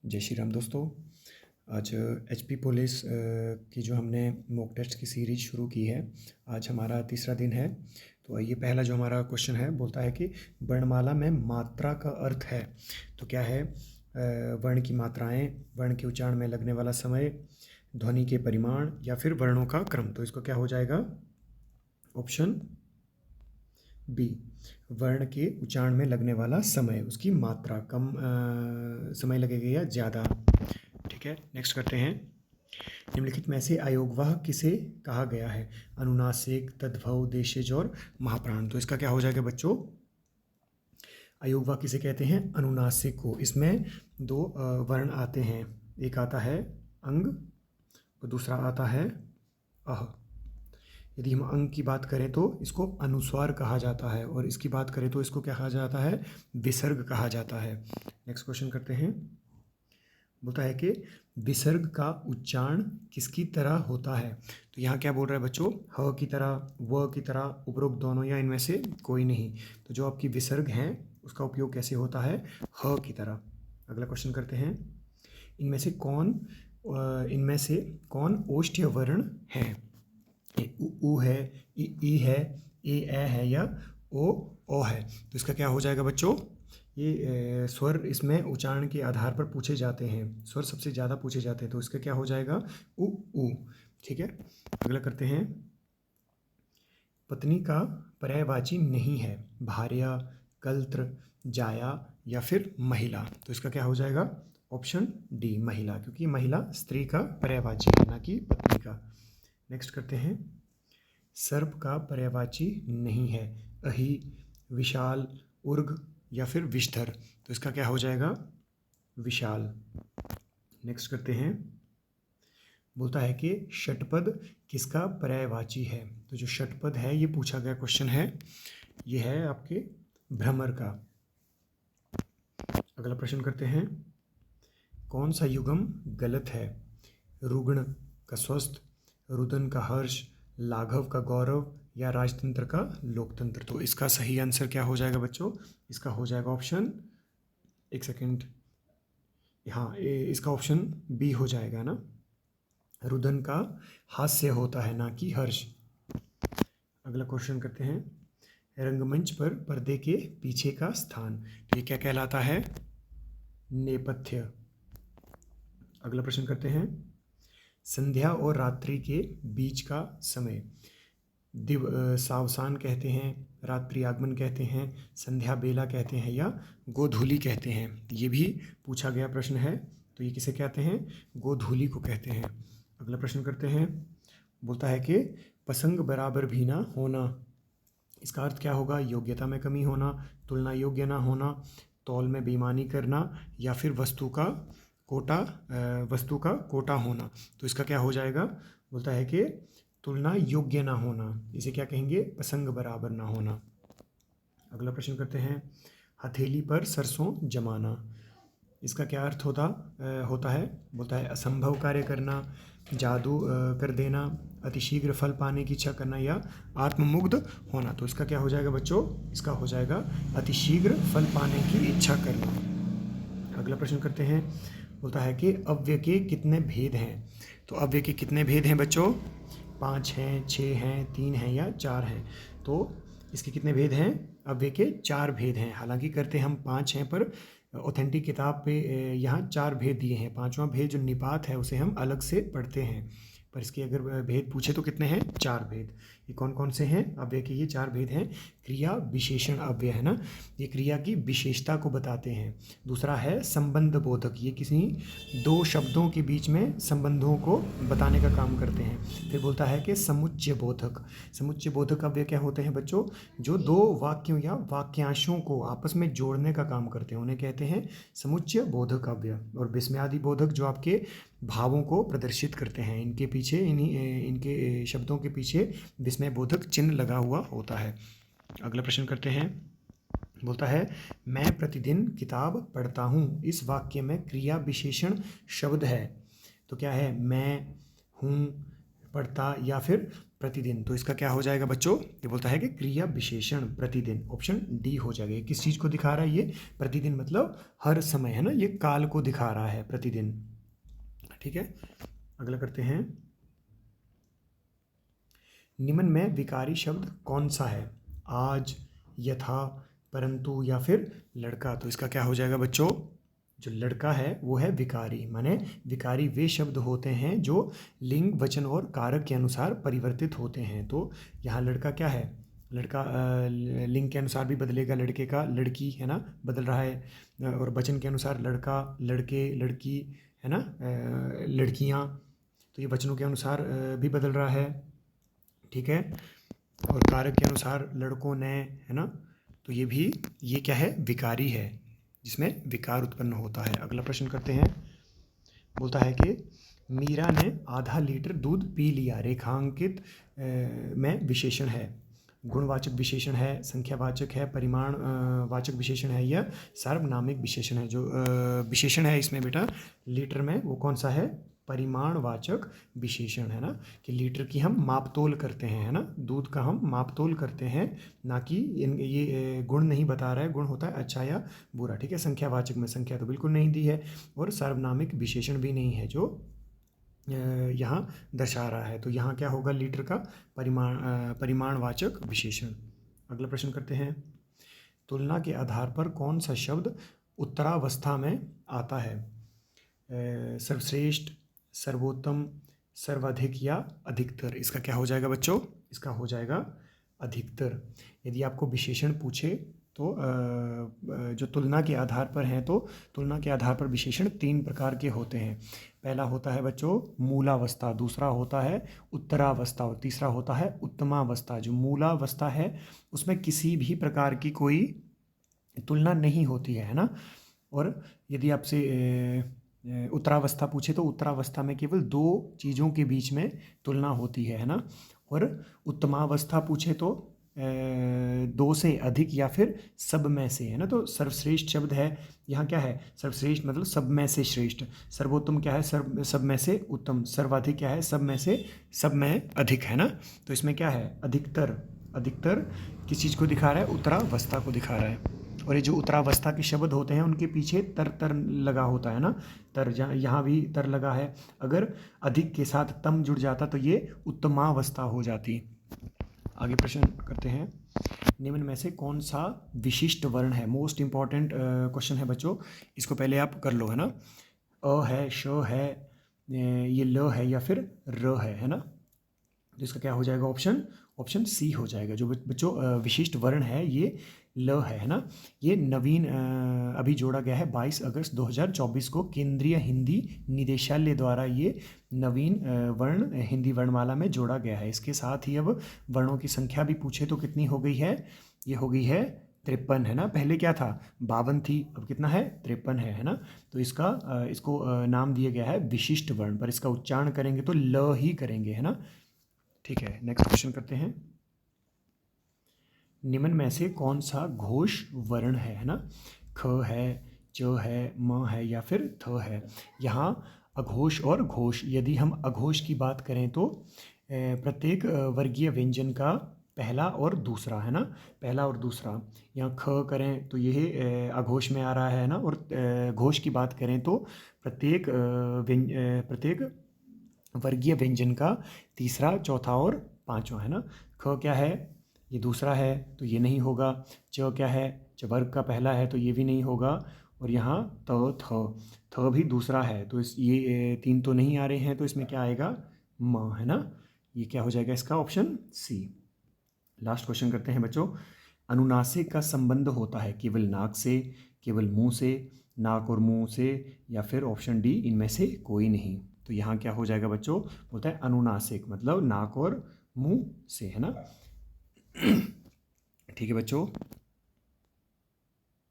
जय श्री राम दोस्तों। आज एचपी पुलिस की जो हमने मॉक टेस्ट की सीरीज शुरू की है, आज हमारा तीसरा दिन है। तो ये पहला जो हमारा क्वेश्चन है बोलता है कि वर्णमाला में मात्रा का अर्थ है। तो क्या है? वर्ण की मात्राएं, वर्ण के उच्चारण में लगने वाला समय, ध्वनि के परिमाण या फिर वर्णों का क्रम। तो इसको क्या हो जाएगा? ऑप्शन बी, वर्ण के उच्चारण में लगने वाला समय, उसकी मात्रा, कम समय लगेगा या ज़्यादा। ठीक है, नेक्स्ट करते हैं। निम्नलिखित में से अयोगवाह किसे कहा गया है? अनुनासिक, तद्भव, देशज और महाप्राण। तो इसका क्या हो जाएगा बच्चों? अयोगवाह किसे कहते हैं? अनुनासिक को। इसमें दो वर्ण आते हैं, एक आता है अंग और दूसरा आता है अह। यदि हम अंग की बात करें तो इसको अनुस्वार कहा जाता है, और इसकी बात करें तो इसको क्या कहा जाता है? विसर्ग कहा जाता है। नेक्स्ट क्वेश्चन करते हैं। बोलता है कि विसर्ग का उच्चारण किसकी तरह होता है? तो यहाँ क्या बोल रहा है बच्चों? ह की तरह, व की तरह, उपरोक्त दोनों या इनमें से कोई नहीं। तो जो आपकी विसर्ग हैं उसका उपयोग कैसे होता है? ह की तरह। अगला क्वेश्चन करते हैं। इनमें से कौन ओष्ठ्य वर्ण है? उ है, ई है, ए है या ओ है। तो इसका क्या हो जाएगा बच्चों? ये स्वर इसमें उच्चारण के आधार पर पूछे जाते हैं, स्वर सबसे ज़्यादा पूछे जाते हैं। तो इसका क्या हो जाएगा? उ। ठीक है, अगला करते हैं। पत्नी का पर्यायवाची नहीं है, भार्या, कल्त्र, जाया या फिर महिला। तो इसका क्या हो जाएगा? ऑप्शन डी, महिला, क्योंकि महिला स्त्री का पर्यायवाची है, ना कि पत्नी का। नेक्स्ट करते हैं। सर्प का पर्यायवाची नहीं है, अहि, विशाल, उर्ग या फिर विषधर। तो इसका क्या हो जाएगा? विशाल। नेक्स्ट करते हैं। बोलता है कि षटपद किसका पर्यायवाची है? तो जो षटपद है, ये पूछा गया क्वेश्चन है, ये है आपके भ्रमर का। अगला प्रश्न करते हैं। कौन सा युगम गलत है? रुग्ण का स्वस्थ, रुदन का हर्ष, लाघव का गौरव या राजतंत्र का लोकतंत्र। तो इसका सही आंसर क्या हो जाएगा बच्चों? इसका हो जाएगा ऑप्शन, एक सेकेंड, हाँ, इसका ऑप्शन बी हो जाएगा ना। रुदन का हास्य होता है, ना कि हर्ष। अगला क्वेश्चन करते हैं। रंगमंच पर पर्दे के पीछे का स्थान, तो ये क्या कहलाता है? नेपथ्य। अगला प्रश्न करते हैं। संध्या और रात्रि के बीच का समय, सावसान कहते हैं, रात्रि आगमन कहते हैं, संध्या बेला कहते हैं या गोधूली कहते हैं। ये भी पूछा गया प्रश्न है। तो ये किसे कहते हैं? गोधूली को कहते हैं। अगला प्रश्न करते हैं। बोलता है कि पसंग बराबर भी ना होना, इसका अर्थ क्या होगा? योग्यता में कमी होना, तुलना योग्य ना होना, तौल में बेईमानी करना या फिर वस्तु का कोटा होना। तो इसका क्या हो जाएगा? बोलता है कि तुलना योग्य ना होना, इसे क्या कहेंगे? पसंग बराबर ना होना। अगला प्रश्न करते हैं। हथेली पर सरसों जमाना, इसका क्या अर्थ होता है? बोलता है असंभव कार्य करना, जादू कर देना, अतिशीघ्र फल पाने की इच्छा करना या आत्ममुग्ध होना। तो इसका क्या हो जाएगा बच्चों? इसका हो जाएगा अतिशीघ्र फल पाने की इच्छा करना। अगला प्रश्न करते हैं। बोलता है कि अव्यय के कितने भेद हैं? तो अव्यय के कितने भेद हैं बच्चों? 5 हैं, 6 हैं, 3 हैं या 4 हैं। तो इसके कितने भेद हैं? अव्यय के 4 भेद हैं। हालांकि करते हम 5 हैं, पर ऑथेंटिक किताब पे यहाँ 4 भेद दिए हैं। 5वां भेद जो निपात है उसे हम अलग से पढ़ते हैं, पर इसके अगर भेद पूछे तो कितने हैं? 4 भेद। ये कौन कौन से हैं अव्यय के? ये 4 भेद हैं। क्रिया विशेषण अव्यय है ना, ये क्रिया की विशेषता को बताते हैं। दूसरा है संबंध बोधक, ये किसी दो शब्दों के बीच में संबंधों को बताने का काम करते हैं। फिर बोलता है कि समुच्चय बोधक, समुच्चय बोधक अव्यय क्या होते हैं बच्चों? जो दो वाक्यों या वाक्यांशों को आपस में जोड़ने का काम करते हैं, उन्हें कहते हैं समुच्चय बोधक अव्यय। और विस्मयादि बोधक जो आपके भावों को प्रदर्शित करते हैं, इनके पीछे, इनके शब्दों के पीछे विस्मय बोधक चिन्ह लगा हुआ होता है। अगला प्रश्न करते हैं। बोलता है मैं प्रतिदिन किताब पढ़ता हूँ, इस वाक्य में क्रिया विशेषण शब्द है। तो क्या है? मैं, हूँ, पढ़ता या फिर प्रतिदिन। तो इसका क्या हो जाएगा बच्चों, ये बोलता है कि क्रिया विशेषण प्रतिदिन, ऑप्शन डी हो जाएगा। ये किस चीज़ को दिखा रहा है, ये प्रतिदिन मतलब हर समय है ना, ये काल को दिखा रहा है प्रतिदिन। ठीक है, अगला करते हैं। निम्न में विकारी शब्द कौन सा है, आज, यथा, परंतु या फिर लड़का। तो इसका क्या हो जाएगा बच्चों, जो लड़का है वो है विकारी, माने विकारी वे शब्द होते हैं जो लिंग, वचन और कारक के अनुसार परिवर्तित होते हैं। तो यहाँ लड़का क्या है, लड़का लिंग के अनुसार भी बदलेगा, लड़के का लड़की है ना बदल रहा है, और वचन के अनुसार लड़का, लड़के, लड़की है ना, लड़कियाँ, तो ये वचनों के अनुसार भी बदल रहा है। ठीक है, और कारक के अनुसार लड़कों ने, है ना, तो ये भी, ये क्या है, विकारी है, जिसमें विकार उत्पन्न होता है। अगला प्रश्न करते हैं। बोलता है कि मीरा ने आधा लीटर दूध पी लिया, रेखांकित में विशेषण है, गुणवाचक विशेषण है, संख्यावाचक है, परिमाण वाचक विशेषण है या सार्वनामिक विशेषण है। जो विशेषण है इसमें बेटा लीटर में, वो कौन सा है, परिमाणवाचक विशेषण है ना, कि लीटर की हम मापतोल करते हैं, है ना, दूध का हम मापतोल करते हैं, ना कि ये गुण नहीं बता रहा है, गुण होता है अच्छा या बुरा। ठीक है, संख्यावाचक में संख्या तो बिल्कुल नहीं दी है, और सार्वनामिक विशेषण भी नहीं है जो यहाँ दर्शा रहा है। तो यहाँ क्या होगा, लीटर का परिमाणवाचक विशेषण। अगला प्रश्न करते हैं। तुलना के आधार पर कौन सा शब्द उत्तरावस्था में आता है, सर्वश्रेष्ठ, सर्वोत्तम, सर्वाधिक या अधिकतर। इसका क्या हो जाएगा बच्चों, इसका हो जाएगा अधिकतर। यदि आपको विशेषण पूछे तो जो तुलना के आधार पर हैं, तो तुलना के आधार पर विशेषण 3 प्रकार के होते हैं। पहला होता है बच्चों मूलावस्था, दूसरा होता है उत्तरावस्था, और तीसरा होता है उत्तमावस्था। जो मूलावस्था है उसमें किसी भी प्रकार की कोई तुलना नहीं होती है ना, और यदि आपसे उत्तरावस्था पूछे तो उत्तरावस्था में केवल 2 चीज़ों के बीच में तुलना होती है ना, और उत्तमावस्था पूछे तो 2 से अधिक या फिर सब में से, है ना। तो सर्वश्रेष्ठ शब्द है, यहाँ क्या है, सर्वश्रेष्ठ मतलब सब में से श्रेष्ठ, सर्वोत्तम क्या है, सब में से उत्तम, सर्वाधिक क्या है, सब में से सब में अधिक, है ना। तो इसमें क्या है, अधिकतर, अधिकतर किस चीज़ को दिखा रहा है, उत्तरावस्था को दिखा रहा है। और ये जो उत्तरावस्था के शब्द होते हैं उनके पीछे तर तर लगा होता है ना, तर, यहाँ भी तर लगा है। अगर अधिक के साथ तम जुड़ जाता तो ये उत्तमावस्था हो जाती। आगे प्रश्न करते हैं। निम्न में से कौन सा विशिष्ट वर्ण है, मोस्ट इंपॉर्टेंट क्वेश्चन है बच्चों, इसको पहले आप कर लो, है ना। अ है, श है, ये ल है या फिर र है ना। तो इसका क्या हो जाएगा, ऑप्शन सी हो जाएगा। जो बच्चों विशिष्ट वर्ण है ये ल है ना। ये नवीन अभी जोड़ा गया है 22 अगस्त 2024 को केंद्रीय हिंदी निदेशालय द्वारा ये नवीन वर्ण हिंदी वर्णमाला में जोड़ा गया है। इसके साथ ही अब वर्णों की संख्या भी पूछे तो कितनी हो गई है, ये हो गई है 53, है ना। पहले क्या था, 52 थी, अब कितना है, 53 है ना। तो इसको नाम दिया गया है विशिष्ट वर्ण, पर इसका उच्चारण करेंगे तो ल ही करेंगे, है ना। ठीक है, नेक्स्ट क्वेश्चन करते हैं। निम्न में से कौन सा घोष वर्ण है ना, ख है, च है, म है या फिर थ है। यहाँ अघोष और घोष, यदि हम अघोष की बात करें तो प्रत्येक वर्गीय व्यंजन का पहला और दूसरा, है ना, पहला और दूसरा। यहाँ ख करें तो यह अघोष में आ रहा है ना, और घोष की बात करें तो प्रत्येक वर्गीय व्यंजन का तीसरा, चौथा और पांचवा, है ना। ख क्या है, ये दूसरा है तो ये नहीं होगा। च क्या है, च वर्ग का पहला है तो ये भी नहीं होगा। और यहाँ थ भी दूसरा है, तो ये 3 तो नहीं आ रहे हैं, तो इसमें क्या आएगा, म, है ना। ये क्या हो जाएगा, इसका ऑप्शन सी। लास्ट क्वेश्चन करते हैं बच्चों। अनुनासिक का संबंध होता है केवल नाक से, केवल मुंह से, नाक और मुंह से, या फिर ऑप्शन डी इनमें से कोई नहीं। तो यहाँ क्या हो जाएगा बच्चों, बोलता है अनुनासिक मतलब नाक और मुंह से, है ना। ठीक है बच्चों,